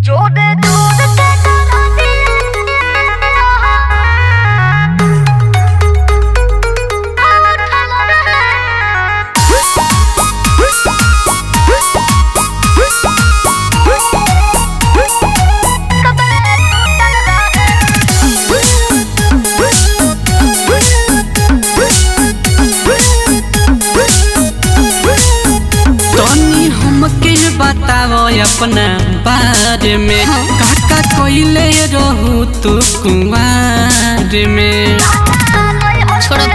जोड़े जोड़ के करा बताओ अपना बारे में काका कोइले रहू तू कुंवार में छोड़ो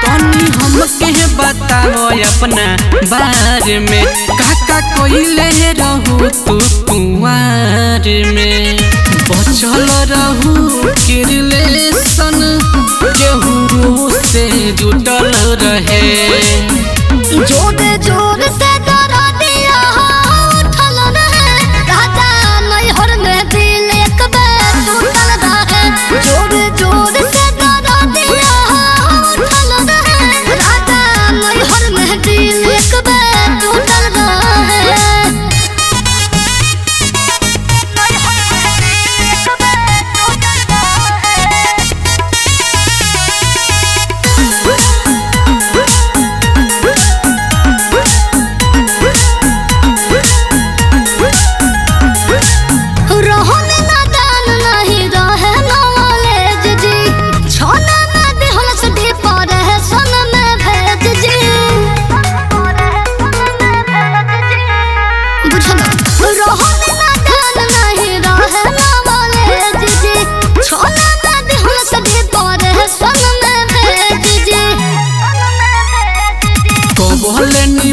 तनी हमके बताओ अपना बारे में काका कोइले रहू तू कुंवार में बचल रहू के रिलेशन केहू से जुटल रहे जोड़े जोड़ से डरा दिया उठल रहे राजा नैहर में दिल एक बार टूटल रहे जोड़े जोड़ से डरा दिया उठल रहे राजा नैहर में दिल एक बार टूटल रहे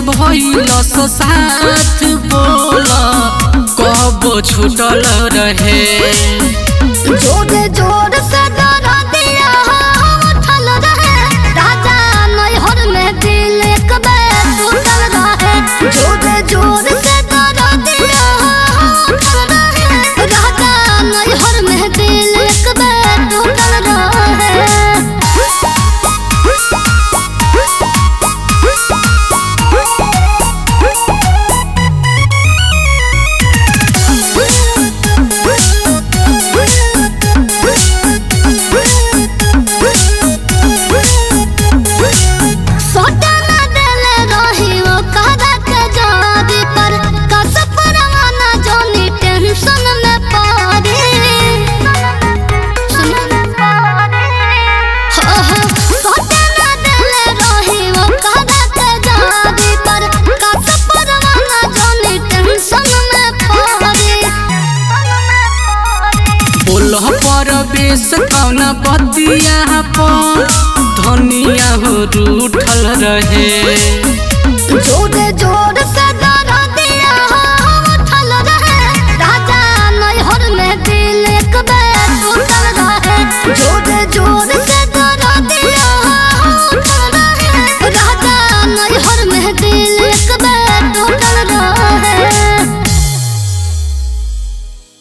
भइलस साथ बोला कब छूटल रहे जोड़े जोड़ से डरा दिया उठल रहे राजा नैहर में दिल एक बार टूटल रहे जोड़े जोड़ से डरा दिया उठल रहे राजा नैहर में दिल एक बार टूटल रहे परवेश कौना बतिया पर धनिया हो रूठल रहे।